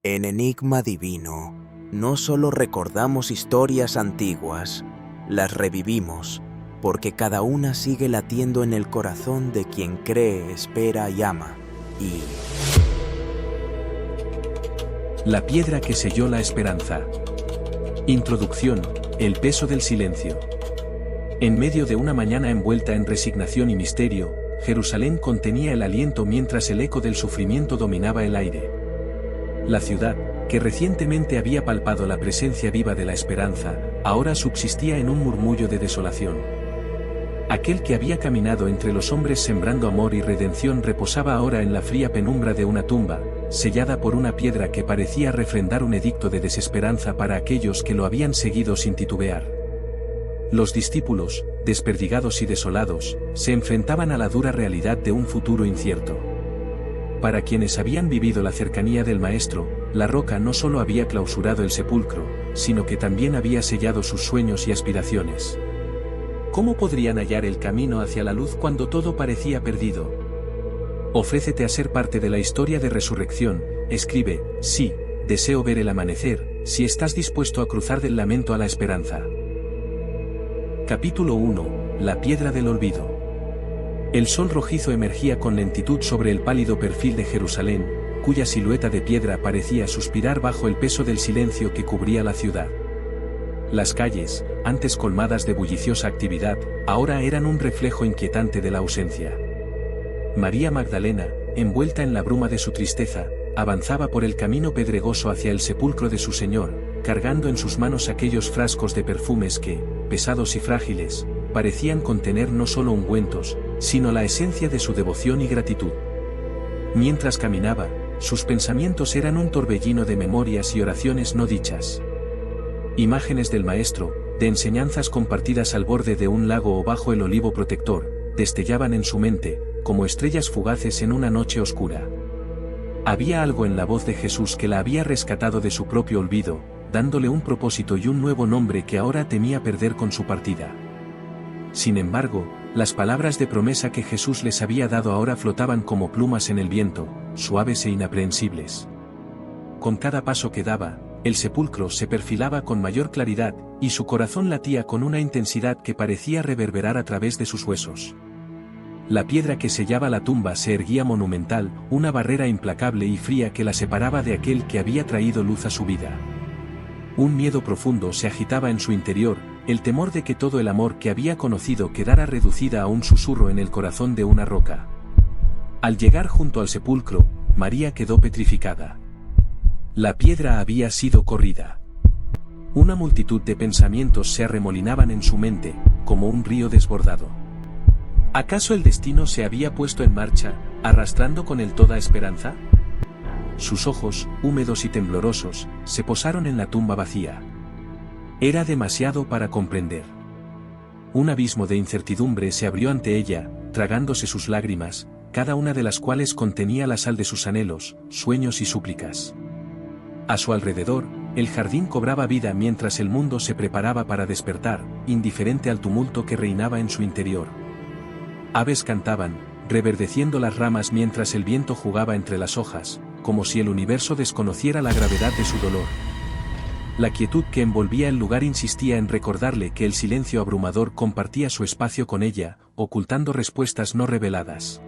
En Enigma Divino, no solo recordamos historias antiguas, las revivimos, porque cada una sigue latiendo en el corazón de quien cree, espera y ama. Y... La piedra que selló la esperanza. Introducción: el peso del silencio. En medio de una mañana envuelta en resignación y misterio, Jerusalén contenía el aliento mientras el eco del sufrimiento dominaba el aire. La ciudad, que recientemente había palpado la presencia viva de la esperanza, ahora subsistía en un murmullo de desolación. Aquel que había caminado entre los hombres sembrando amor y redención reposaba ahora en la fría penumbra de una tumba, sellada por una piedra que parecía refrendar un edicto de desesperanza para aquellos que lo habían seguido sin titubear. Los discípulos, desperdigados y desolados, se enfrentaban a la dura realidad de un futuro incierto. Para quienes habían vivido la cercanía del Maestro, la roca no solo había clausurado el sepulcro, sino que también había sellado sus sueños y aspiraciones. ¿Cómo podrían hallar el camino hacia la luz cuando todo parecía perdido? Ofrécete a ser parte de la historia de resurrección, escribe: sí, deseo ver el amanecer, si estás dispuesto a cruzar del lamento a la esperanza. Capítulo 1: La piedra del olvido. El sol rojizo emergía con lentitud sobre el pálido perfil de Jerusalén, cuya silueta de piedra parecía suspirar bajo el peso del silencio que cubría la ciudad. Las calles, antes colmadas de bulliciosa actividad, ahora eran un reflejo inquietante de la ausencia. María Magdalena, envuelta en la bruma de su tristeza, avanzaba por el camino pedregoso hacia el sepulcro de su Señor, cargando en sus manos aquellos frascos de perfumes que, pesados y frágiles, parecían contener no solo ungüentos, sino la esencia de su devoción y gratitud. Mientras caminaba, sus pensamientos eran un torbellino de memorias y oraciones no dichas. Imágenes del Maestro, de enseñanzas compartidas al borde de un lago o bajo el olivo protector, destellaban en su mente, como estrellas fugaces en una noche oscura. Había algo en la voz de Jesús que la había rescatado de su propio olvido, dándole un propósito y un nuevo nombre que ahora temía perder con su partida. Sin embargo, las palabras de promesa que Jesús les había dado ahora flotaban como plumas en el viento, suaves e inaprehensibles. Con cada paso que daba, el sepulcro se perfilaba con mayor claridad, y su corazón latía con una intensidad que parecía reverberar a través de sus huesos. La piedra que sellaba la tumba se erguía monumental, una barrera implacable y fría que la separaba de aquel que había traído luz a su vida. Un miedo profundo se agitaba en su interior, el temor de que todo el amor que había conocido quedara reducida a un susurro en el corazón de una roca. Al llegar junto al sepulcro, María quedó petrificada. La piedra había sido corrida. Una multitud de pensamientos se arremolinaban en su mente, como un río desbordado. ¿Acaso el destino se había puesto en marcha, arrastrando con él toda esperanza? Sus ojos, húmedos y temblorosos, se posaron en la tumba vacía. Era demasiado para comprender. Un abismo de incertidumbre se abrió ante ella, tragándose sus lágrimas, cada una de las cuales contenía la sal de sus anhelos, sueños y súplicas. A su alrededor, el jardín cobraba vida mientras el mundo se preparaba para despertar, indiferente al tumulto que reinaba en su interior. Aves cantaban, reverdeciendo las ramas mientras el viento jugaba entre las hojas, como si el universo desconociera la gravedad de su dolor. La quietud que envolvía el lugar insistía en recordarle que el silencio abrumador compartía su espacio con ella, ocultando respuestas no reveladas.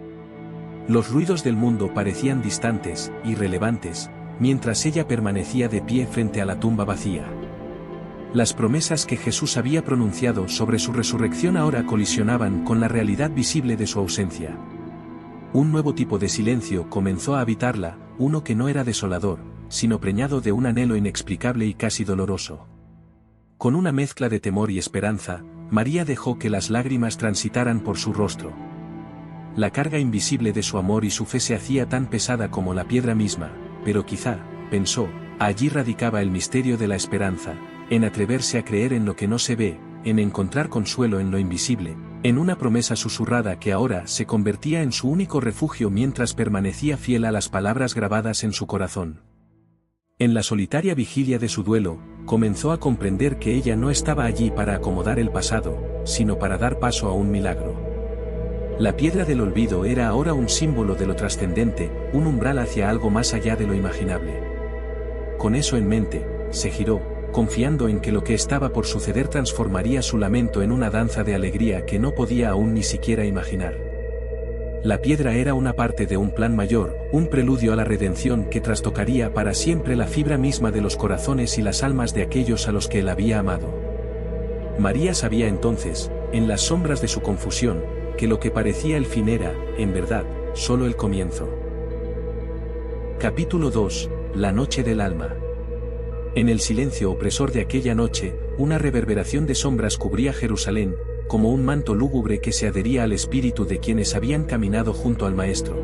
Los ruidos del mundo parecían distantes, irrelevantes, mientras ella permanecía de pie frente a la tumba vacía. Las promesas que Jesús había pronunciado sobre su resurrección ahora colisionaban con la realidad visible de su ausencia. Un nuevo tipo de silencio comenzó a habitarla, uno que no era desolador, sino preñado de un anhelo inexplicable y casi doloroso. Con una mezcla de temor y esperanza, María dejó que las lágrimas transitaran por su rostro. La carga invisible de su amor y su fe se hacía tan pesada como la piedra misma, pero quizá, pensó, allí radicaba el misterio de la esperanza, en atreverse a creer en lo que no se ve, en encontrar consuelo en lo invisible, en una promesa susurrada que ahora se convertía en su único refugio mientras permanecía fiel a las palabras grabadas en su corazón. En la solitaria vigilia de su duelo, comenzó a comprender que ella no estaba allí para acomodar el pasado, sino para dar paso a un milagro. La piedra del olvido era ahora un símbolo de lo trascendente, un umbral hacia algo más allá de lo imaginable. con eso en mente, se giró, confiando en que lo que estaba por suceder transformaría su lamento en una danza de alegría que no podía aún ni siquiera imaginar. La piedra era una parte de un plan mayor, un preludio a la redención que trastocaría para siempre la fibra misma de los corazones y las almas de aquellos a los que él había amado. María sabía entonces, en las sombras de su confusión, que lo que parecía el fin era, en verdad, solo el comienzo. Capítulo 2. La noche del alma. En el silencio opresor de aquella noche, una reverberación de sombras cubría Jerusalén, como un manto lúgubre que se adhería al espíritu de quienes habían caminado junto al Maestro.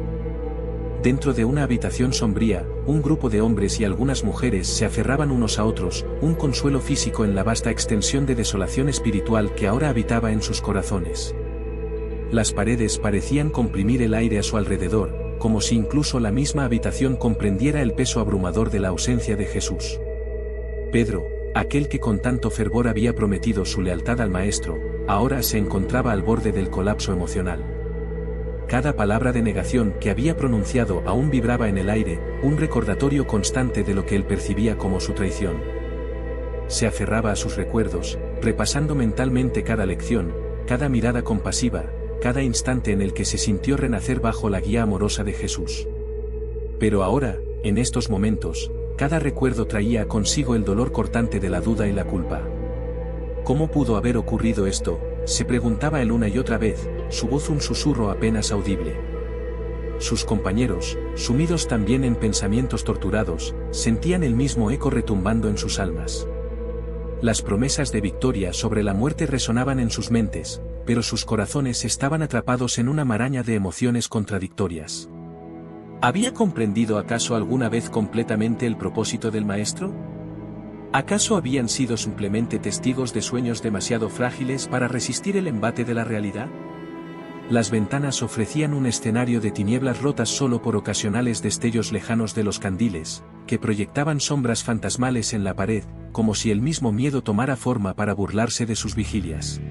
Dentro de una habitación sombría, un grupo de hombres y algunas mujeres se aferraban unos a otros, un consuelo físico en la vasta extensión de desolación espiritual que ahora habitaba en sus corazones. Las paredes parecían comprimir el aire a su alrededor, como si incluso la misma habitación comprendiera el peso abrumador de la ausencia de Jesús. Pedro, aquel que con tanto fervor había prometido su lealtad al Maestro, ahora se encontraba al borde del colapso emocional. Cada palabra de negación que había pronunciado aún vibraba en el aire, un recordatorio constante de lo que él percibía como su traición. Se aferraba a sus recuerdos, repasando mentalmente cada lección, cada mirada compasiva, cada instante en el que se sintió renacer bajo la guía amorosa de Jesús. Pero ahora, en estos momentos, cada recuerdo traía consigo el dolor cortante de la duda y la culpa. ¿Cómo pudo haber ocurrido esto?, se preguntaba él una y otra vez, su voz un susurro apenas audible. Sus compañeros, sumidos también en pensamientos torturados, sentían el mismo eco retumbando en sus almas. Las promesas de victoria sobre la muerte resonaban en sus mentes, pero sus corazones estaban atrapados en una maraña de emociones contradictorias. ¿Había comprendido acaso alguna vez completamente el propósito del Maestro? ¿Acaso habían sido simplemente testigos de sueños demasiado frágiles para resistir el embate de la realidad? Las ventanas ofrecían un escenario de tinieblas rotas solo por ocasionales destellos lejanos de los candiles, que proyectaban sombras fantasmales en la pared, como si el mismo miedo tomara forma para burlarse de sus vigilias.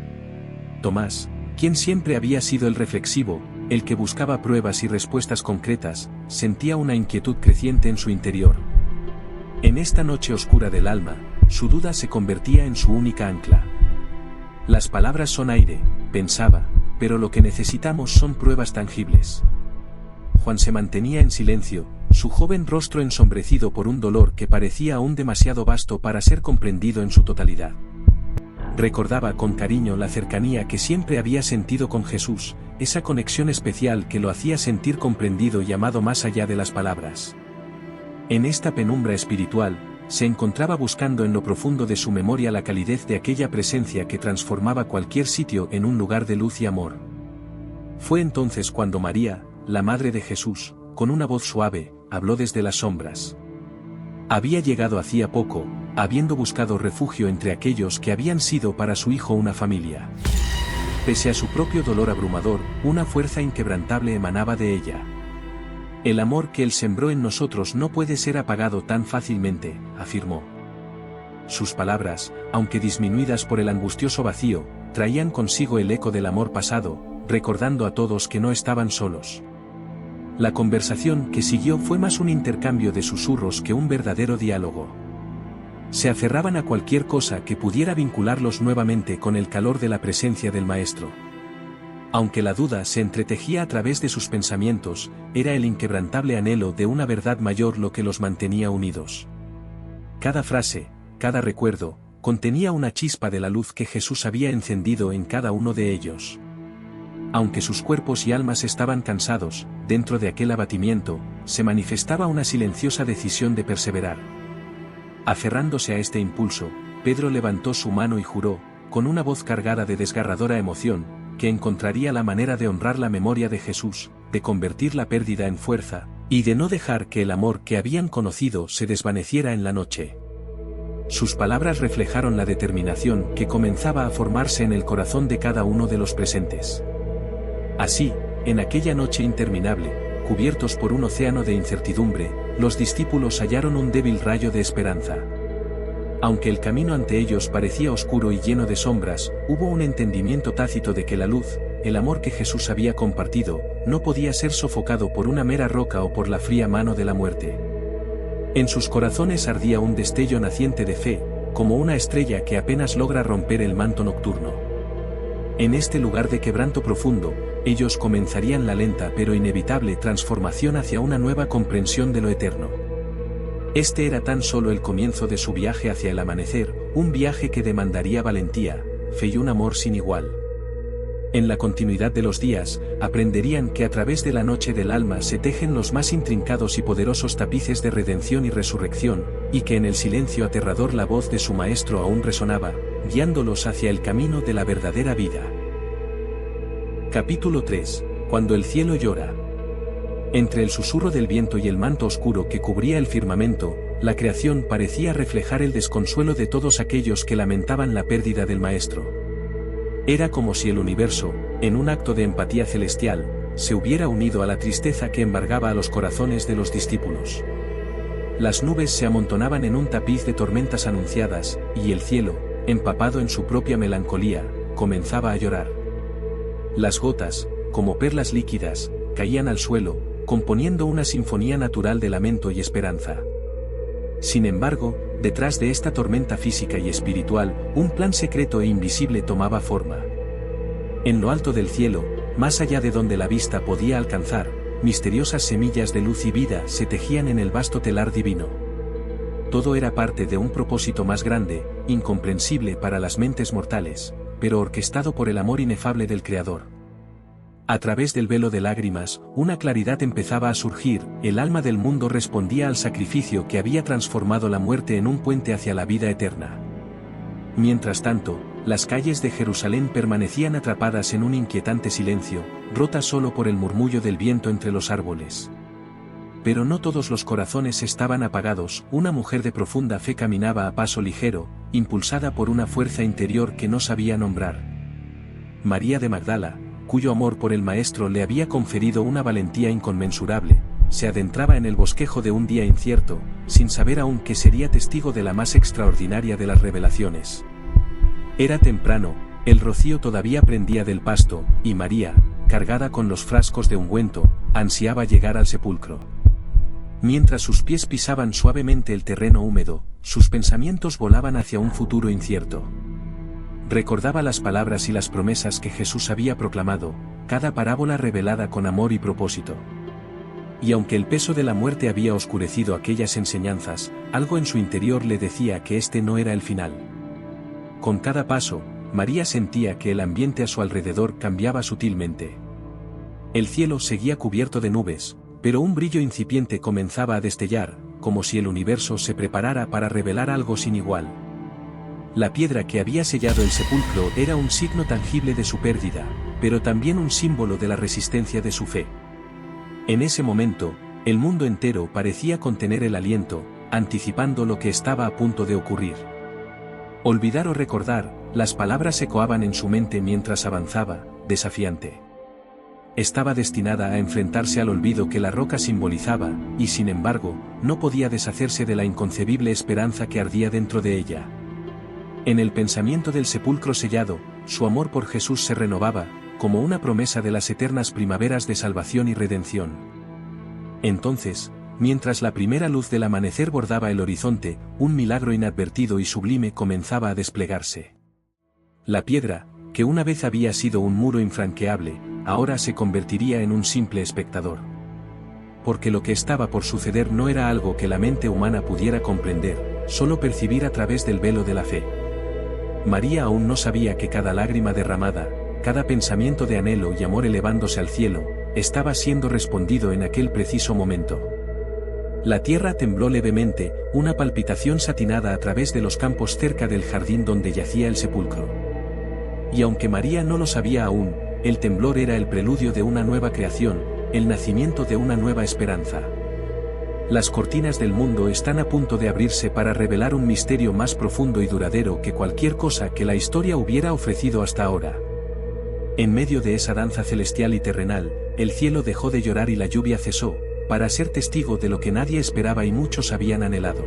Tomás, quien siempre había sido el reflexivo, el que buscaba pruebas y respuestas concretas, sentía una inquietud creciente en su interior. En esta noche oscura del alma, su duda se convertía en su única ancla. Las palabras son aire, pensaba, pero lo que necesitamos son pruebas tangibles. Juan se mantenía en silencio, su joven rostro ensombrecido por un dolor que parecía aún demasiado vasto para ser comprendido en su totalidad. Recordaba con cariño la cercanía que siempre había sentido con Jesús, esa conexión especial que lo hacía sentir comprendido y amado más allá de las palabras. En esta penumbra espiritual, se encontraba buscando en lo profundo de su memoria la calidez de aquella presencia que transformaba cualquier sitio en un lugar de luz y amor. Fue entonces cuando María, la madre de Jesús, con una voz suave, habló desde las sombras. Había llegado hacía poco, habiendo buscado refugio entre aquellos que habían sido para su hijo una familia. Pese a su propio dolor abrumador, una fuerza inquebrantable emanaba de ella. El amor que él sembró en nosotros no puede ser apagado tan fácilmente, afirmó. Sus palabras, aunque disminuidas por el angustioso vacío, traían consigo el eco del amor pasado, recordando a todos que no estaban solos. La conversación que siguió fue más un intercambio de susurros que un verdadero diálogo. Se aferraban a cualquier cosa que pudiera vincularlos nuevamente con el calor de la presencia del Maestro. Aunque la duda se entretejía a través de sus pensamientos, era el inquebrantable anhelo de una verdad mayor lo que los mantenía unidos. Cada frase, cada recuerdo, contenía una chispa de la luz que Jesús había encendido en cada uno de ellos. Aunque sus cuerpos y almas estaban cansados, dentro de aquel abatimiento, se manifestaba una silenciosa decisión de perseverar. Aferrándose a este impulso, Pedro levantó su mano y juró, con una voz cargada de desgarradora emoción, que encontraría la manera de honrar la memoria de Jesús, de convertir la pérdida en fuerza, y de no dejar que el amor que habían conocido se desvaneciera en la noche. Sus palabras reflejaron la determinación que comenzaba a formarse en el corazón de cada uno de los presentes. Así, en aquella noche interminable, cubiertos por un océano de incertidumbre, los discípulos hallaron un débil rayo de esperanza. Aunque el camino ante ellos parecía oscuro y lleno de sombras, hubo un entendimiento tácito de que la luz, el amor que Jesús había compartido, no podía ser sofocado por una mera roca o por la fría mano de la muerte. En sus corazones ardía un destello naciente de fe, como una estrella que apenas logra romper el manto nocturno. En este lugar de quebranto profundo, ellos comenzarían la lenta pero inevitable transformación hacia una nueva comprensión de lo eterno. Este era tan solo el comienzo de su viaje hacia el amanecer, un viaje que demandaría valentía, fe y un amor sin igual. En la continuidad de los días, aprenderían que a través de la noche del alma se tejen los más intrincados y poderosos tapices de redención y resurrección, y que en el silencio aterrador la voz de su maestro aún resonaba, guiándolos hacia el camino de la verdadera vida. Capítulo 3. Cuando el cielo llora. Entre el susurro del viento y el manto oscuro que cubría el firmamento, la creación parecía reflejar el desconsuelo de todos aquellos que lamentaban la pérdida del maestro. Era como si el universo, en un acto de empatía celestial, se hubiera unido a la tristeza que embargaba a los corazones de los discípulos. Las nubes se amontonaban en un tapiz de tormentas anunciadas, y el cielo, empapado en su propia melancolía, comenzaba a llorar. Las gotas, como perlas líquidas, caían al suelo, componiendo una sinfonía natural de lamento y esperanza. Sin embargo, detrás de esta tormenta física y espiritual, un plan secreto e invisible tomaba forma. En lo alto del cielo, más allá de donde la vista podía alcanzar, misteriosas semillas de luz y vida se tejían en el vasto telar divino. Todo era parte de un propósito más grande, incomprensible para las mentes mortales, pero orquestado por el amor inefable del Creador. A través del velo de lágrimas, una claridad empezaba a surgir, el alma del mundo respondía al sacrificio que había transformado la muerte en un puente hacia la vida eterna. Mientras tanto, las calles de Jerusalén permanecían atrapadas en un inquietante silencio, rotas solo por el murmullo del viento entre los árboles. Pero no todos los corazones estaban apagados, una mujer de profunda fe caminaba a paso ligero, impulsada por una fuerza interior que no sabía nombrar. María de Magdala, cuyo amor por el Maestro le había conferido una valentía inconmensurable, se adentraba en el bosquejo de un día incierto, sin saber aún que sería testigo de la más extraordinaria de las revelaciones. Era temprano, el rocío todavía pendía del pasto, y María, cargada con los frascos de ungüento, ansiaba llegar al sepulcro. Mientras sus pies pisaban suavemente el terreno húmedo, sus pensamientos volaban hacia un futuro incierto. Recordaba las palabras y las promesas que Jesús había proclamado, cada parábola revelada con amor y propósito. Y aunque el peso de la muerte había oscurecido aquellas enseñanzas, algo en su interior le decía que este no era el final. Con cada paso, María sentía que el ambiente a su alrededor cambiaba sutilmente. El cielo seguía cubierto de nubes, pero un brillo incipiente comenzaba a destellar, como si el universo se preparara para revelar algo sin igual. La piedra que había sellado el sepulcro era un signo tangible de su pérdida, pero también un símbolo de la resistencia de su fe. En ese momento, el mundo entero parecía contener el aliento, anticipando lo que estaba a punto de ocurrir. Olvidar o recordar, las palabras ecoaban en su mente mientras avanzaba, desafiante. Estaba destinada a enfrentarse al olvido que la roca simbolizaba, y sin embargo, no podía deshacerse de la inconcebible esperanza que ardía dentro de ella. En el pensamiento del sepulcro sellado, su amor por Jesús se renovaba, como una promesa de las eternas primaveras de salvación y redención. Entonces, mientras la primera luz del amanecer bordaba el horizonte, un milagro inadvertido y sublime comenzaba a desplegarse. La piedra, que una vez había sido un muro infranqueable, ahora se convertiría en un simple espectador. Porque lo que estaba por suceder no era algo que la mente humana pudiera comprender, solo percibir a través del velo de la fe. María aún no sabía que cada lágrima derramada, cada pensamiento de anhelo y amor elevándose al cielo, estaba siendo respondido en aquel preciso momento. La tierra tembló levemente, una palpitación satinada a través de los campos cerca del jardín donde yacía el sepulcro. Y aunque María no lo sabía aún, el temblor era el preludio de una nueva creación, el nacimiento de una nueva esperanza. Las cortinas del mundo están a punto de abrirse para revelar un misterio más profundo y duradero que cualquier cosa que la historia hubiera ofrecido hasta ahora. En medio de esa danza celestial y terrenal, el cielo dejó de llorar y la lluvia cesó, para ser testigo de lo que nadie esperaba y muchos habían anhelado.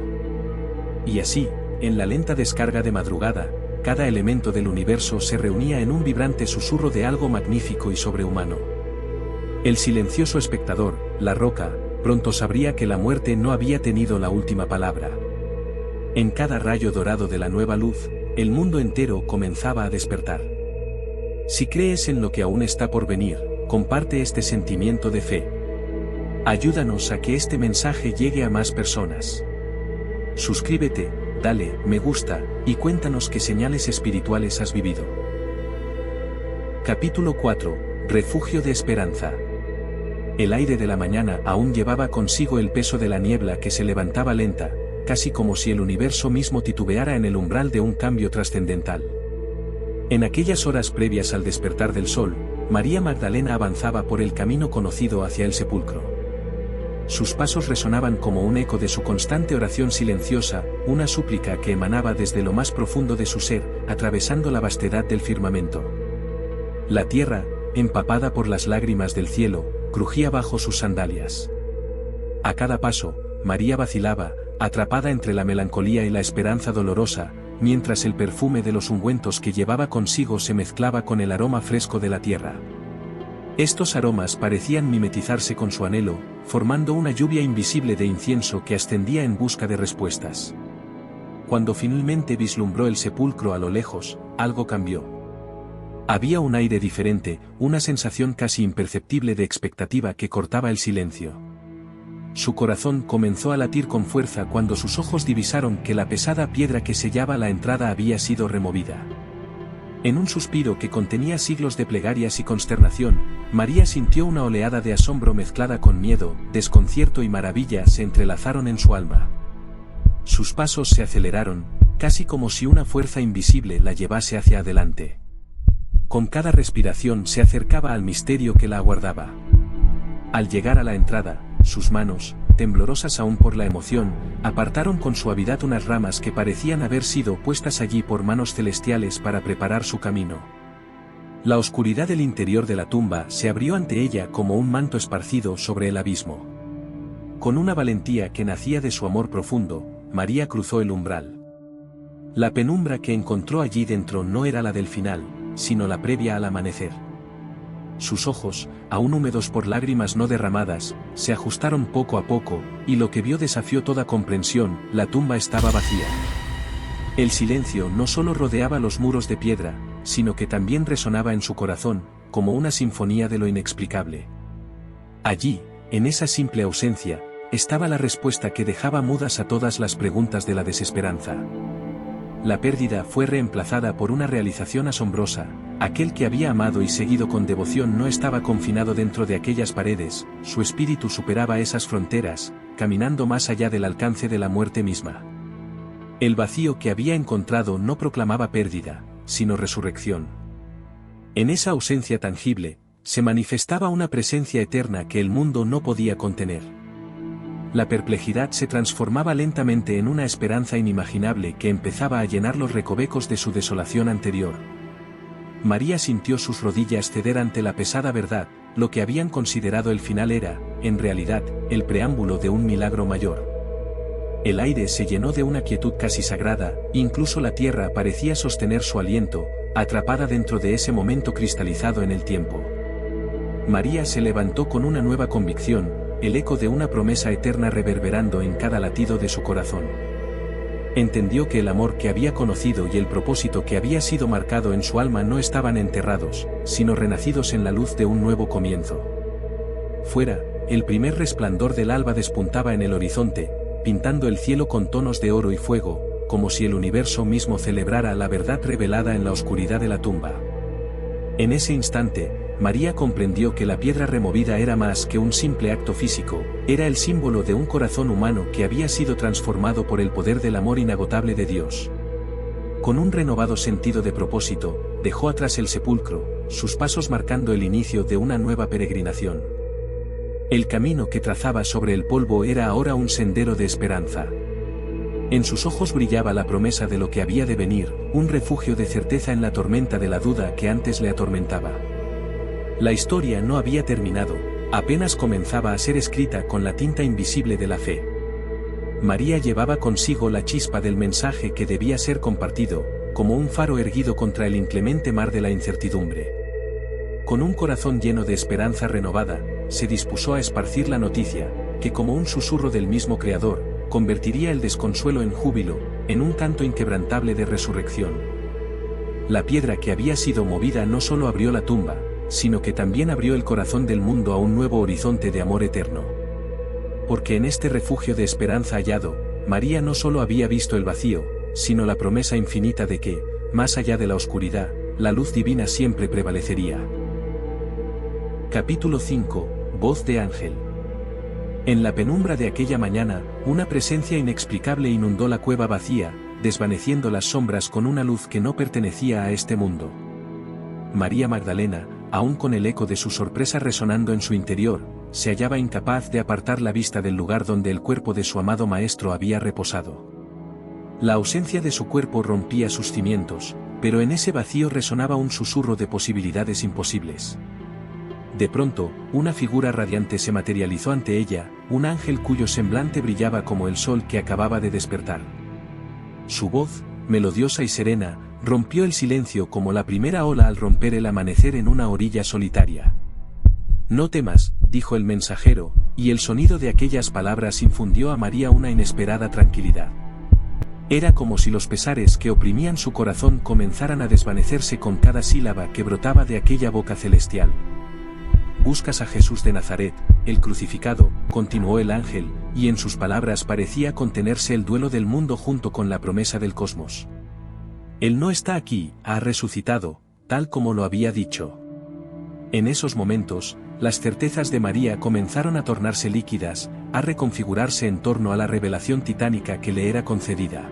Y así, en la lenta descarga de madrugada, cada elemento del universo se reunía en un vibrante susurro de algo magnífico y sobrehumano. El silencioso espectador, la roca, pronto sabría que la muerte no había tenido la última palabra. En cada rayo dorado de la nueva luz, el mundo entero comenzaba a despertar. Si crees en lo que aún está por venir, comparte este sentimiento de fe. Ayúdanos a que este mensaje llegue a más personas. Suscríbete, dale me gusta, y cuéntanos qué señales espirituales has vivido. Capítulo 4. Refugio de esperanza. El aire de la mañana aún llevaba consigo el peso de la niebla que se levantaba lenta, casi como si el universo mismo titubeara en el umbral de un cambio trascendental. En aquellas horas previas al despertar del sol, María Magdalena avanzaba por el camino conocido hacia el sepulcro. Sus pasos resonaban como un eco de su constante oración silenciosa, una súplica que emanaba desde lo más profundo de su ser, atravesando la vastedad del firmamento. La tierra, empapada por las lágrimas del cielo, crujía bajo sus sandalias. A cada paso, María vacilaba, atrapada entre la melancolía y la esperanza dolorosa, mientras el perfume de los ungüentos que llevaba consigo se mezclaba con el aroma fresco de la tierra. Estos aromas parecían mimetizarse con su anhelo, formando una lluvia invisible de incienso que ascendía en busca de respuestas. Cuando finalmente vislumbró el sepulcro a lo lejos, algo cambió. Había un aire diferente, una sensación casi imperceptible de expectativa que cortaba el silencio. Su corazón comenzó a latir con fuerza cuando sus ojos divisaron que la pesada piedra que sellaba la entrada había sido removida. En un suspiro que contenía siglos de plegarias y consternación, María sintió una oleada de asombro mezclada con miedo, desconcierto y maravilla se entrelazaron en su alma. Sus pasos se aceleraron, casi como si una fuerza invisible la llevase hacia adelante. Con cada respiración se acercaba al misterio que la aguardaba. Al llegar a la entrada, sus manos, temblorosas aún por la emoción, apartaron con suavidad unas ramas que parecían haber sido puestas allí por manos celestiales para preparar su camino. La oscuridad del interior de la tumba se abrió ante ella como un manto esparcido sobre el abismo. Con una valentía que nacía de su amor profundo, María cruzó el umbral. La penumbra que encontró allí dentro no era la del final, sino la previa al amanecer. Sus ojos, aún húmedos por lágrimas no derramadas, se ajustaron poco a poco, y lo que vio desafió toda comprensión: la tumba estaba vacía. El silencio no solo rodeaba los muros de piedra, sino que también resonaba en su corazón, como una sinfonía de lo inexplicable. Allí, en esa simple ausencia, estaba la respuesta que dejaba mudas a todas las preguntas de la desesperanza. La pérdida fue reemplazada por una realización asombrosa: aquel que había amado y seguido con devoción no estaba confinado dentro de aquellas paredes, su espíritu superaba esas fronteras, caminando más allá del alcance de la muerte misma. El vacío que había encontrado no proclamaba pérdida, sino resurrección. En esa ausencia tangible, se manifestaba una presencia eterna que el mundo no podía contener. La perplejidad se transformaba lentamente en una esperanza inimaginable que empezaba a llenar los recovecos de su desolación anterior. María sintió sus rodillas ceder ante la pesada verdad: lo que habían considerado el final era, en realidad, el preámbulo de un milagro mayor. El aire se llenó de una quietud casi sagrada, incluso la tierra parecía sostener su aliento, atrapada dentro de ese momento cristalizado en el tiempo. María se levantó con una nueva convicción, el eco de una promesa eterna reverberando en cada latido de su corazón. Entendió que el amor que había conocido y el propósito que había sido marcado en su alma no estaban enterrados, sino renacidos en la luz de un nuevo comienzo. Fuera, el primer resplandor del alba despuntaba en el horizonte, pintando el cielo con tonos de oro y fuego, como si el universo mismo celebrara la verdad revelada en la oscuridad de la tumba. En ese instante, María comprendió que la piedra removida era más que un simple acto físico, era el símbolo de un corazón humano que había sido transformado por el poder del amor inagotable de Dios. Con un renovado sentido de propósito, dejó atrás el sepulcro, sus pasos marcando el inicio de una nueva peregrinación. El camino que trazaba sobre el polvo era ahora un sendero de esperanza. En sus ojos brillaba la promesa de lo que había de venir, un refugio de certeza en la tormenta de la duda que antes le atormentaba. La historia no había terminado, apenas comenzaba a ser escrita con la tinta invisible de la fe. María llevaba consigo la chispa del mensaje que debía ser compartido, como un faro erguido contra el inclemente mar de la incertidumbre. Con un corazón lleno de esperanza renovada, se dispuso a esparcir la noticia: que como un susurro del mismo Creador, convertiría el desconsuelo en júbilo, en un canto inquebrantable de resurrección. La piedra que había sido movida no solo abrió la tumba, sino que también abrió el corazón del mundo a un nuevo horizonte de amor eterno. Porque en este refugio de esperanza hallado, María no solo había visto el vacío, sino la promesa infinita de que, más allá de la oscuridad, la luz divina siempre prevalecería. Capítulo 5. Voz de ángel. En la penumbra de aquella mañana, una presencia inexplicable inundó la cueva vacía, desvaneciendo las sombras con una luz que no pertenecía a este mundo. María Magdalena, aún con el eco de su sorpresa resonando en su interior, se hallaba incapaz de apartar la vista del lugar donde el cuerpo de su amado Maestro había reposado. La ausencia de su cuerpo rompía sus cimientos, pero en ese vacío resonaba un susurro de posibilidades imposibles. De pronto, una figura radiante se materializó ante ella, un ángel cuyo semblante brillaba como el sol que acababa de despertar. Su voz, melodiosa y serena, rompió el silencio como la primera ola al romper el amanecer en una orilla solitaria. «No temas», dijo el mensajero, y el sonido de aquellas palabras infundió a María una inesperada tranquilidad. Era como si los pesares que oprimían su corazón comenzaran a desvanecerse con cada sílaba que brotaba de aquella boca celestial. «Buscas a Jesús de Nazaret, el crucificado», continuó el ángel, y en sus palabras parecía contenerse el duelo del mundo junto con la promesa del cosmos. «Él no está aquí, ha resucitado, tal como lo había dicho». En esos momentos, las certezas de María comenzaron a tornarse líquidas, a reconfigurarse en torno a la revelación titánica que le era concedida.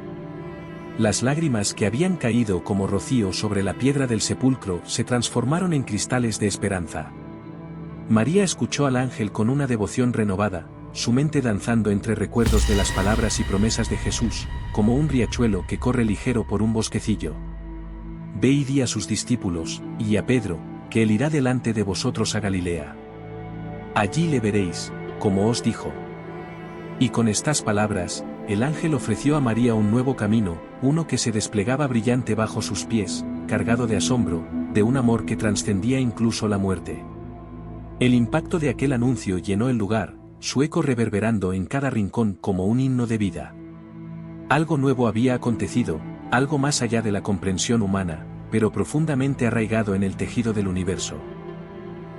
Las lágrimas que habían caído como rocío sobre la piedra del sepulcro se transformaron en cristales de esperanza. María escuchó al ángel con una devoción renovada, su mente danzando entre recuerdos de las palabras y promesas de Jesús, como un riachuelo que corre ligero por un bosquecillo. «Ve y di a sus discípulos, y a Pedro, que él irá delante de vosotros a Galilea. Allí le veréis, como os dijo». Y con estas palabras, el ángel ofreció a María un nuevo camino, uno que se desplegaba brillante bajo sus pies, cargado de asombro, de un amor que trascendía incluso la muerte. El impacto de aquel anuncio llenó el lugar, su eco reverberando en cada rincón como un himno de vida. Algo nuevo había acontecido, algo más allá de la comprensión humana, pero profundamente arraigado en el tejido del universo.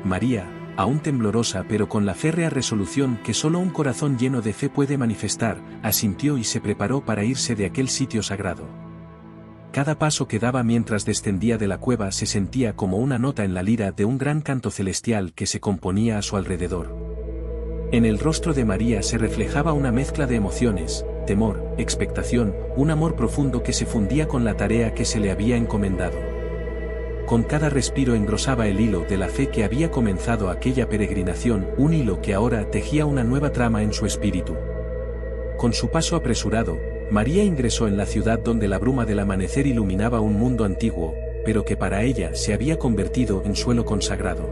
María, aún temblorosa pero con la férrea resolución que solo un corazón lleno de fe puede manifestar, asintió y se preparó para irse de aquel sitio sagrado. Cada paso que daba mientras descendía de la cueva se sentía como una nota en la lira de un gran canto celestial que se componía a su alrededor. En el rostro de María se reflejaba una mezcla de emociones, temor, expectación, un amor profundo que se fundía con la tarea que se le había encomendado. Con cada respiro engrosaba el hilo de la fe que había comenzado aquella peregrinación, un hilo que ahora tejía una nueva trama en su espíritu. Con su paso apresurado, María ingresó en la ciudad donde la bruma del amanecer iluminaba un mundo antiguo, pero que para ella se había convertido en suelo consagrado.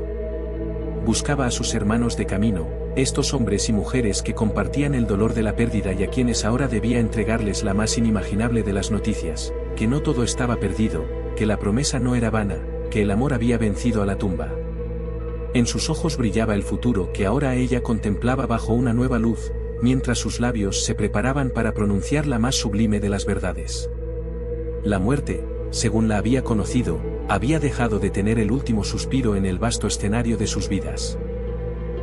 Buscaba a sus hermanos de camino, estos hombres y mujeres que compartían el dolor de la pérdida y a quienes ahora debía entregarles la más inimaginable de las noticias, que no todo estaba perdido, que la promesa no era vana, que el amor había vencido a la tumba. En sus ojos brillaba el futuro que ahora ella contemplaba bajo una nueva luz, mientras sus labios se preparaban para pronunciar la más sublime de las verdades. La muerte, según la había conocido, había dejado de tener el último suspiro en el vasto escenario de sus vidas.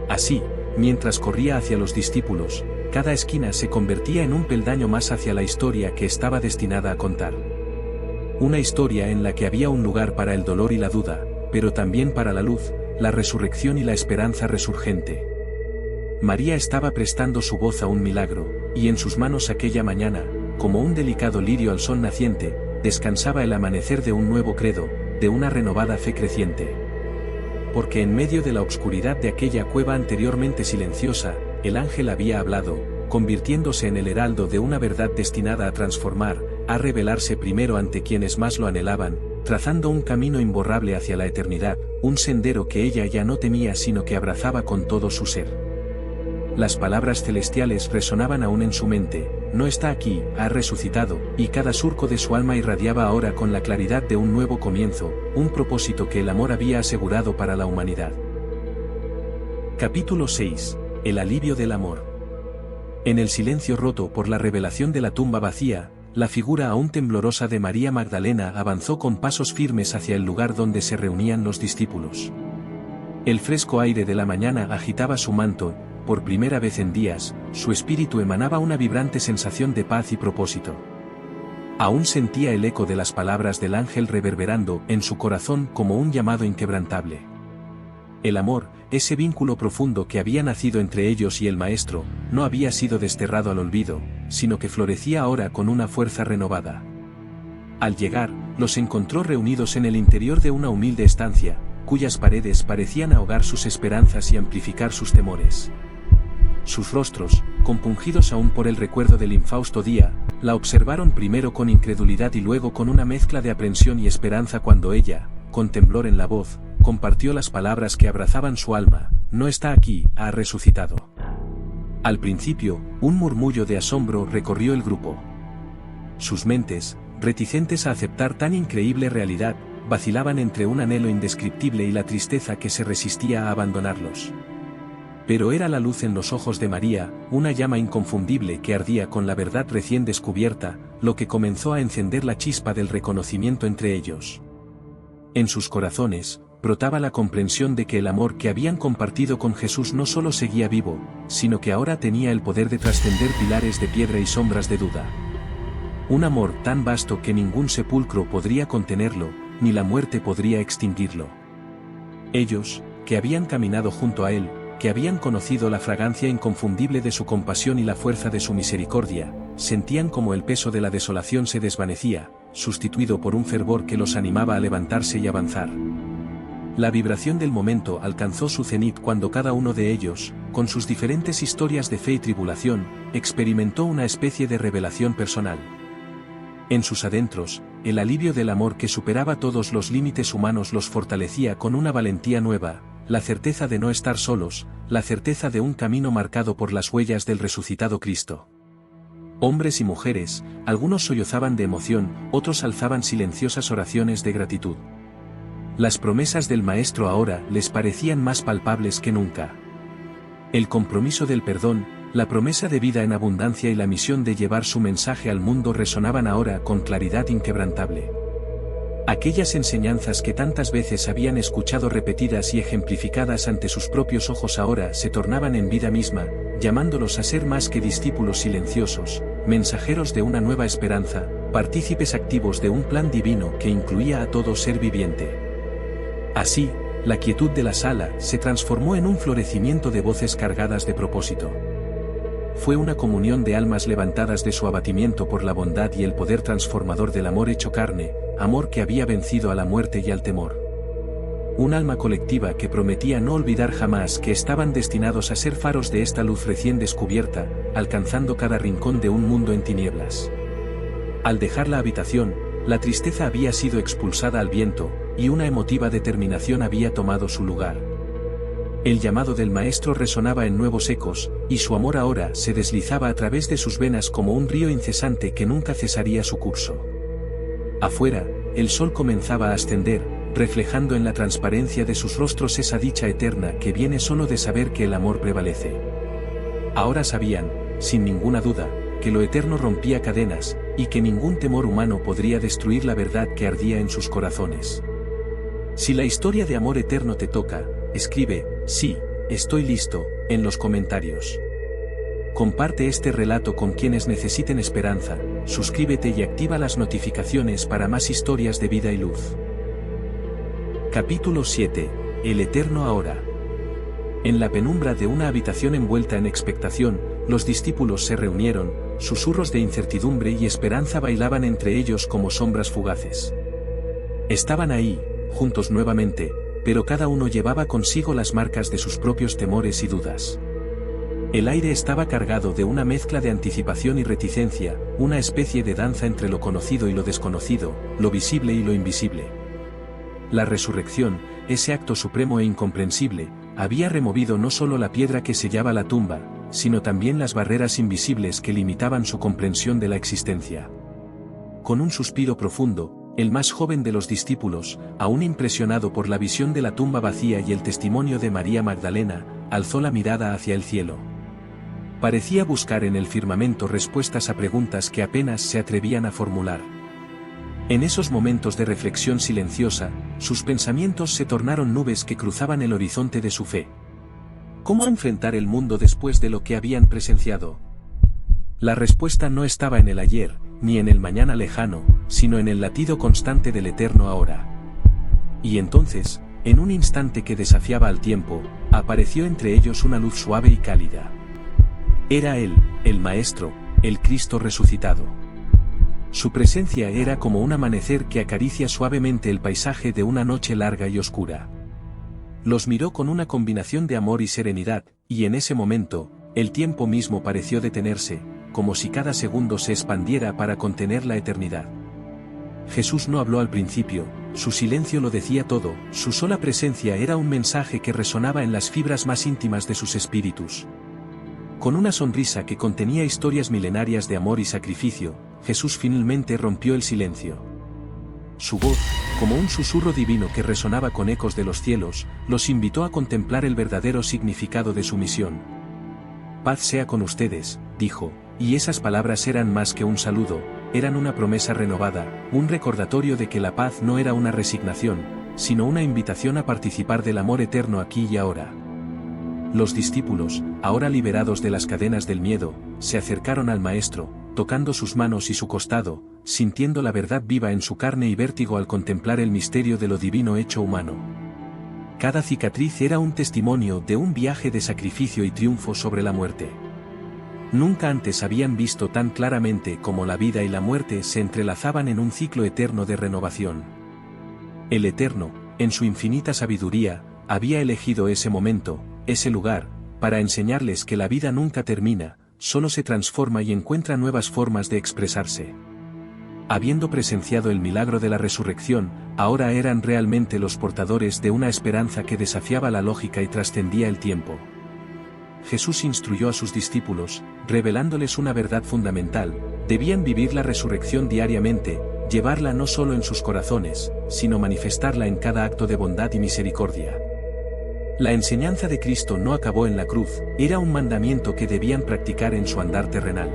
Así, mientras corría hacia los discípulos, cada esquina se convertía en un peldaño más hacia la historia que estaba destinada a contar. Una historia en la que había un lugar para el dolor y la duda, pero también para la luz, la resurrección y la esperanza resurgente. María estaba prestando su voz a un milagro, y en sus manos aquella mañana, como un delicado lirio al sol naciente, descansaba el amanecer de un nuevo credo, de una renovada fe creciente. Porque en medio de la oscuridad de aquella cueva anteriormente silenciosa, el ángel había hablado, convirtiéndose en el heraldo de una verdad destinada a transformar, a revelarse primero ante quienes más lo anhelaban, trazando un camino imborrable hacia la eternidad, un sendero que ella ya no temía sino que abrazaba con todo su ser. Las palabras celestiales resonaban aún en su mente, no está aquí, ha resucitado, y cada surco de su alma irradiaba ahora con la claridad de un nuevo comienzo, un propósito que el amor había asegurado para la humanidad. Capítulo 6. El alivio del amor. En el silencio roto por la revelación de la tumba vacía, la figura aún temblorosa de María Magdalena avanzó con pasos firmes hacia el lugar donde se reunían los discípulos. El fresco aire de la mañana agitaba su manto, por primera vez en días, su espíritu emanaba una vibrante sensación de paz y propósito. Aún sentía el eco de las palabras del ángel reverberando en su corazón como un llamado inquebrantable. El amor, ese vínculo profundo que había nacido entre ellos y el Maestro, no había sido desterrado al olvido, sino que florecía ahora con una fuerza renovada. Al llegar, los encontró reunidos en el interior de una humilde estancia, cuyas paredes parecían ahogar sus esperanzas y amplificar sus temores. Sus rostros, compungidos aún por el recuerdo del infausto día, la observaron primero con incredulidad y luego con una mezcla de aprensión y esperanza cuando ella, con temblor en la voz, compartió las palabras que abrazaban su alma: no está aquí, ha resucitado. Al principio, un murmullo de asombro recorrió el grupo. Sus mentes, reticentes a aceptar tan increíble realidad, vacilaban entre un anhelo indescriptible y la tristeza que se resistía a abandonarlos. Pero era la luz en los ojos de María, una llama inconfundible que ardía con la verdad recién descubierta, lo que comenzó a encender la chispa del reconocimiento entre ellos. En sus corazones, brotaba la comprensión de que el amor que habían compartido con Jesús no solo seguía vivo, sino que ahora tenía el poder de trascender pilares de piedra y sombras de duda. Un amor tan vasto que ningún sepulcro podría contenerlo, ni la muerte podría extinguirlo. Ellos, que habían caminado junto a él, que habían conocido la fragancia inconfundible de su compasión y la fuerza de su misericordia, sentían como el peso de la desolación se desvanecía, sustituido por un fervor que los animaba a levantarse y avanzar. La vibración del momento alcanzó su cenit cuando cada uno de ellos, con sus diferentes historias de fe y tribulación, experimentó una especie de revelación personal. En sus adentros, el alivio del amor que superaba todos los límites humanos los fortalecía con una valentía nueva, la certeza de no estar solos, la certeza de un camino marcado por las huellas del resucitado Cristo. Hombres y mujeres, algunos sollozaban de emoción, otros alzaban silenciosas oraciones de gratitud. Las promesas del Maestro ahora les parecían más palpables que nunca. El compromiso del perdón, la promesa de vida en abundancia y la misión de llevar su mensaje al mundo resonaban ahora con claridad inquebrantable. Aquellas enseñanzas que tantas veces habían escuchado repetidas y ejemplificadas ante sus propios ojos ahora se tornaban en vida misma, llamándolos a ser más que discípulos silenciosos, mensajeros de una nueva esperanza, partícipes activos de un plan divino que incluía a todo ser viviente. Así, la quietud de la sala se transformó en un florecimiento de voces cargadas de propósito. Fue una comunión de almas levantadas de su abatimiento por la bondad y el poder transformador del amor hecho carne, amor que había vencido a la muerte y al temor. Un alma colectiva que prometía no olvidar jamás que estaban destinados a ser faros de esta luz recién descubierta, alcanzando cada rincón de un mundo en tinieblas. Al dejar la habitación, la tristeza había sido expulsada al viento, y una emotiva determinación había tomado su lugar. El llamado del Maestro resonaba en nuevos ecos, y su amor ahora se deslizaba a través de sus venas como un río incesante que nunca cesaría su curso. Afuera, el sol comenzaba a ascender, reflejando en la transparencia de sus rostros esa dicha eterna que viene solo de saber que el amor prevalece. Ahora sabían, sin ninguna duda, que lo eterno rompía cadenas, y que ningún temor humano podría destruir la verdad que ardía en sus corazones. Si la historia de amor eterno te toca, escribe, sí, estoy listo, en los comentarios. Comparte este relato con quienes necesiten esperanza, suscríbete y activa las notificaciones para más historias de vida y luz. Capítulo 7. El Eterno ahora. En la penumbra de una habitación envuelta en expectación, los discípulos se reunieron, susurros de incertidumbre y esperanza bailaban entre ellos como sombras fugaces. Estaban ahí, juntos nuevamente, pero cada uno llevaba consigo las marcas de sus propios temores y dudas. El aire estaba cargado de una mezcla de anticipación y reticencia, una especie de danza entre lo conocido y lo desconocido, lo visible y lo invisible. La resurrección, ese acto supremo e incomprensible, había removido no solo la piedra que sellaba la tumba, sino también las barreras invisibles que limitaban su comprensión de la existencia. Con un suspiro profundo, el más joven de los discípulos, aún impresionado por la visión de la tumba vacía y el testimonio de María Magdalena, alzó la mirada hacia el cielo. Parecía buscar en el firmamento respuestas a preguntas que apenas se atrevían a formular. En esos momentos de reflexión silenciosa, sus pensamientos se tornaron nubes que cruzaban el horizonte de su fe. ¿Cómo enfrentar el mundo después de lo que habían presenciado? La respuesta no estaba en el ayer, ni en el mañana lejano, sino en el latido constante del eterno ahora. Y entonces, en un instante que desafiaba al tiempo, apareció entre ellos una luz suave y cálida. Era él, el Maestro, el Cristo resucitado. Su presencia era como un amanecer que acaricia suavemente el paisaje de una noche larga y oscura. Los miró con una combinación de amor y serenidad, y en ese momento, el tiempo mismo pareció detenerse, como si cada segundo se expandiera para contener la eternidad. Jesús no habló al principio, su silencio lo decía todo, su sola presencia era un mensaje que resonaba en las fibras más íntimas de sus espíritus. Con una sonrisa que contenía historias milenarias de amor y sacrificio, Jesús finalmente rompió el silencio. Su voz, como un susurro divino que resonaba con ecos de los cielos, los invitó a contemplar el verdadero significado de su misión. «Paz sea con ustedes», dijo, y esas palabras eran más que un saludo, eran una promesa renovada, un recordatorio de que la paz no era una resignación, sino una invitación a participar del amor eterno aquí y ahora. Los discípulos, ahora liberados de las cadenas del miedo, se acercaron al Maestro, tocando sus manos y su costado, sintiendo la verdad viva en su carne y vértigo al contemplar el misterio de lo divino hecho humano. Cada cicatriz era un testimonio de un viaje de sacrificio y triunfo sobre la muerte. Nunca antes habían visto tan claramente cómo la vida y la muerte se entrelazaban en un ciclo eterno de renovación. El Eterno, en su infinita sabiduría, había elegido ese momento, ese lugar, para enseñarles que la vida nunca termina, solo se transforma y encuentra nuevas formas de expresarse. Habiendo presenciado el milagro de la resurrección, ahora eran realmente los portadores de una esperanza que desafiaba la lógica y trascendía el tiempo. Jesús instruyó a sus discípulos, revelándoles una verdad fundamental: debían vivir la resurrección diariamente, llevarla no solo en sus corazones, sino manifestarla en cada acto de bondad y misericordia. La enseñanza de Cristo no acabó en la cruz, era un mandamiento que debían practicar en su andar terrenal.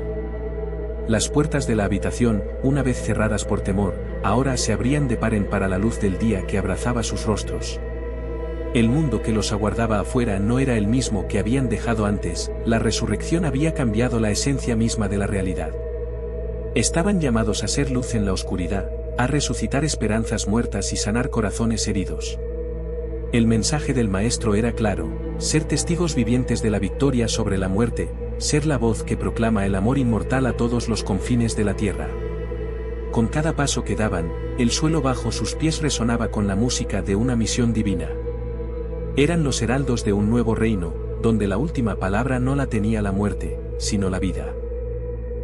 Las puertas de la habitación, una vez cerradas por temor, ahora se abrían de par en par a la luz del día que abrazaba sus rostros. El mundo que los aguardaba afuera no era el mismo que habían dejado antes, la resurrección había cambiado la esencia misma de la realidad. Estaban llamados a ser luz en la oscuridad, a resucitar esperanzas muertas y sanar corazones heridos. El mensaje del Maestro era claro: ser testigos vivientes de la victoria sobre la muerte, ser la voz que proclama el amor inmortal a todos los confines de la tierra. Con cada paso que daban, el suelo bajo sus pies resonaba con la música de una misión divina. Eran los heraldos de un nuevo reino, donde la última palabra no la tenía la muerte, sino la vida.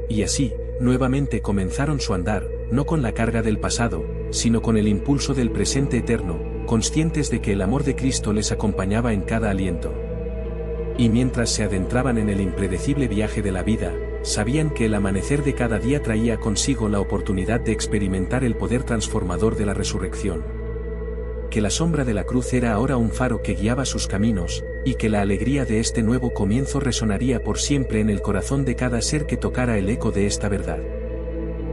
Y así, nuevamente comenzaron su andar, no con la carga del pasado, sino con el impulso del presente eterno, conscientes de que el amor de Cristo les acompañaba en cada aliento. Y mientras se adentraban en el impredecible viaje de la vida, sabían que el amanecer de cada día traía consigo la oportunidad de experimentar el poder transformador de la resurrección. Que la sombra de la cruz era ahora un faro que guiaba sus caminos, y que la alegría de este nuevo comienzo resonaría por siempre en el corazón de cada ser que tocara el eco de esta verdad.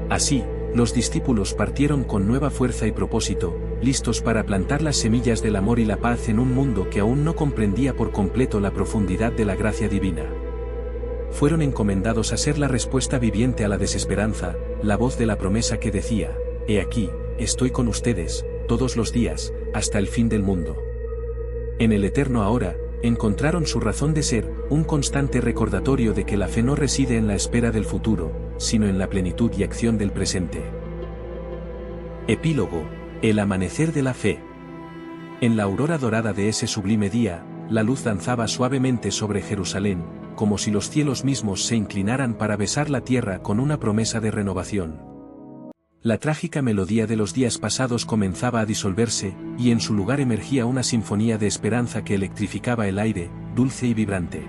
Así, los discípulos partieron con nueva fuerza y propósito, listos para plantar las semillas del amor y la paz en un mundo que aún no comprendía por completo la profundidad de la gracia divina. Fueron encomendados a ser la respuesta viviente a la desesperanza, la voz de la promesa que decía: «He aquí, estoy con ustedes, todos los días, hasta el fin del mundo». En el eterno ahora, encontraron su razón de ser, un constante recordatorio de que la fe no reside en la espera del futuro, sino en la plenitud y acción del presente. Epílogo: el amanecer de la fe. En la aurora dorada de ese sublime día, la luz danzaba suavemente sobre Jerusalén, como si los cielos mismos se inclinaran para besar la tierra con una promesa de renovación. La trágica melodía de los días pasados comenzaba a disolverse, y en su lugar emergía una sinfonía de esperanza que electrificaba el aire, dulce y vibrante.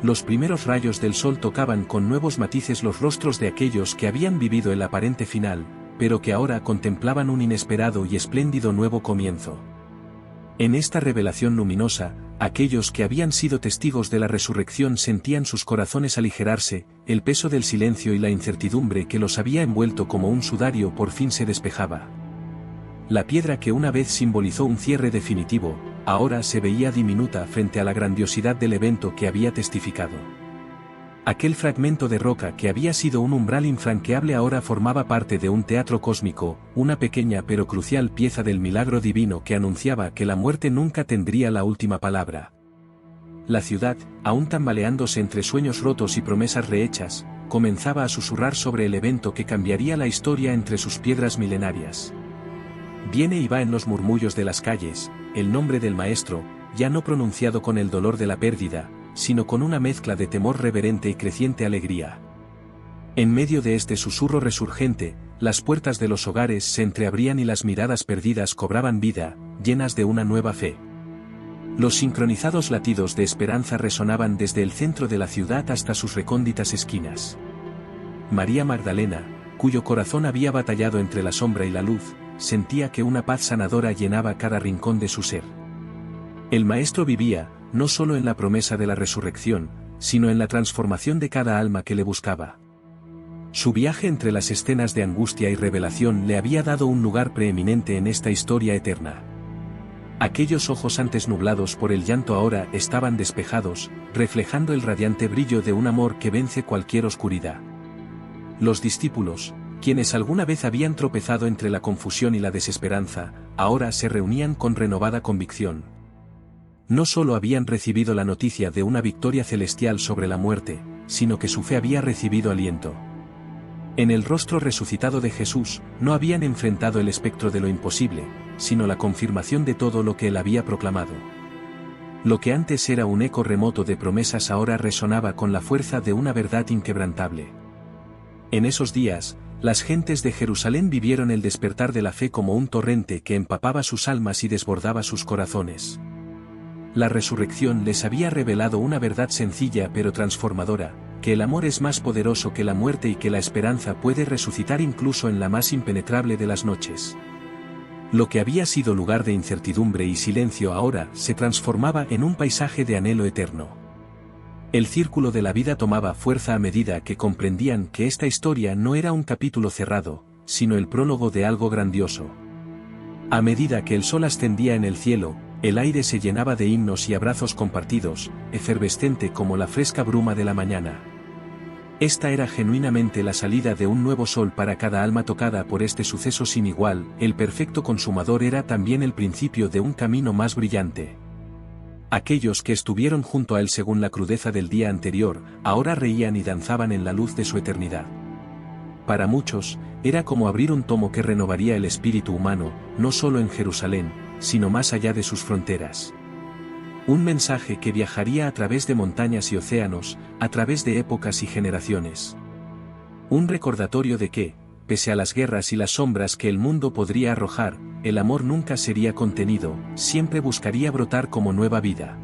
Los primeros rayos del sol tocaban con nuevos matices los rostros de aquellos que habían vivido el aparente final, pero que ahora contemplaban un inesperado y espléndido nuevo comienzo. En esta revelación luminosa, Aquellos que habían sido testigos de la resurrección sentían sus corazones aligerarse, el peso del silencio y la incertidumbre que los había envuelto como un sudario por fin se despejaba. La piedra que una vez simbolizó un cierre definitivo, ahora se veía diminuta frente a la grandiosidad del evento que había testificado. Aquel fragmento de roca que había sido un umbral infranqueable ahora formaba parte de un teatro cósmico, una pequeña pero crucial pieza del milagro divino que anunciaba que la muerte nunca tendría la última palabra. La ciudad, aún tambaleándose entre sueños rotos y promesas rehechas, comenzaba a susurrar sobre el evento que cambiaría la historia entre sus piedras milenarias. Viene y va en los murmullos de las calles, el nombre del maestro, ya no pronunciado con el dolor de la pérdida, sino con una mezcla de temor reverente y creciente alegría. En medio de este susurro resurgente, las puertas de los hogares se entreabrían y las miradas perdidas cobraban vida, llenas de una nueva fe. Los sincronizados latidos de esperanza resonaban desde el centro de la ciudad hasta sus recónditas esquinas. María Magdalena, cuyo corazón había batallado entre la sombra y la luz, sentía que una paz sanadora llenaba cada rincón de su ser. El Maestro vivía, no solo en la promesa de la resurrección, sino en la transformación de cada alma que le buscaba. Su viaje entre las escenas de angustia y revelación le había dado un lugar preeminente en esta historia eterna. Aquellos ojos antes nublados por el llanto ahora estaban despejados, reflejando el radiante brillo de un amor que vence cualquier oscuridad. Los discípulos, quienes alguna vez habían tropezado entre la confusión y la desesperanza, ahora se reunían con renovada convicción. No solo habían recibido la noticia de una victoria celestial sobre la muerte, sino que su fe había recibido aliento. En el rostro resucitado de Jesús, no habían enfrentado el espectro de lo imposible, sino la confirmación de todo lo que él había proclamado. Lo que antes era un eco remoto de promesas ahora resonaba con la fuerza de una verdad inquebrantable. En esos días, las gentes de Jerusalén vivieron el despertar de la fe como un torrente que empapaba sus almas y desbordaba sus corazones. La resurrección les había revelado una verdad sencilla pero transformadora, que el amor es más poderoso que la muerte y que la esperanza puede resucitar incluso en la más impenetrable de las noches. Lo que había sido lugar de incertidumbre y silencio ahora se transformaba en un paisaje de anhelo eterno. El círculo de la vida tomaba fuerza a medida que comprendían que esta historia no era un capítulo cerrado, sino el prólogo de algo grandioso. A medida que el sol ascendía en el cielo, el aire se llenaba de himnos y abrazos compartidos, efervescente como la fresca bruma de la mañana. Esta era genuinamente la salida de un nuevo sol para cada alma tocada por este suceso sin igual. El perfecto consumador era también el principio de un camino más brillante. Aquellos que estuvieron junto a él según la crudeza del día anterior, ahora reían y danzaban en la luz de su eternidad. Para muchos, era como abrir un tomo que renovaría el espíritu humano, no solo en Jerusalén, sino más allá de sus fronteras. Un mensaje que viajaría a través de montañas y océanos, a través de épocas y generaciones. Un recordatorio de que, pese a las guerras y las sombras que el mundo podría arrojar, el amor nunca sería contenido, siempre buscaría brotar como nueva vida.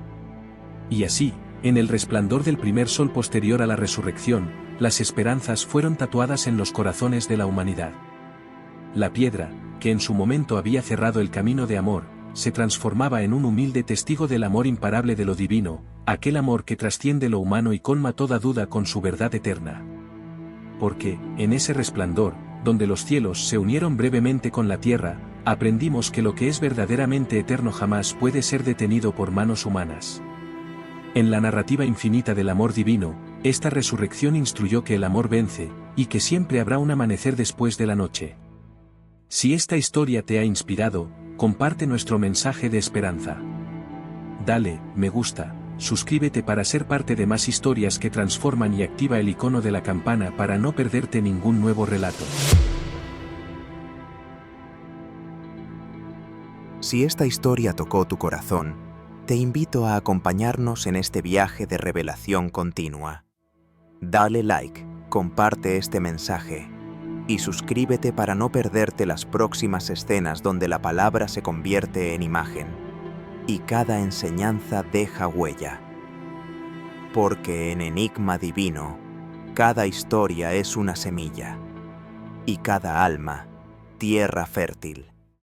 Y así, en el resplandor del primer sol posterior a la resurrección, las esperanzas fueron tatuadas en los corazones de la humanidad. La piedra, que en su momento había cerrado el camino de amor, se transformaba en un humilde testigo del amor imparable de lo divino, aquel amor que trasciende lo humano y colma toda duda con su verdad eterna. Porque, en ese resplandor, donde los cielos se unieron brevemente con la tierra, aprendimos que lo que es verdaderamente eterno jamás puede ser detenido por manos humanas. En la narrativa infinita del amor divino, esta resurrección instruyó que el amor vence, y que siempre habrá un amanecer después de la noche. Si esta historia te ha inspirado, comparte nuestro mensaje de esperanza. Dale, me gusta, suscríbete para ser parte de más historias que transforman y activa el icono de la campana para no perderte ningún nuevo relato. Si esta historia tocó tu corazón, te invito a acompañarnos en este viaje de revelación continua. Dale like, comparte este mensaje y suscríbete para no perderte las próximas escenas donde la palabra se convierte en imagen y cada enseñanza deja huella. Porque en Enigma Divino, cada historia es una semilla y cada alma, tierra fértil.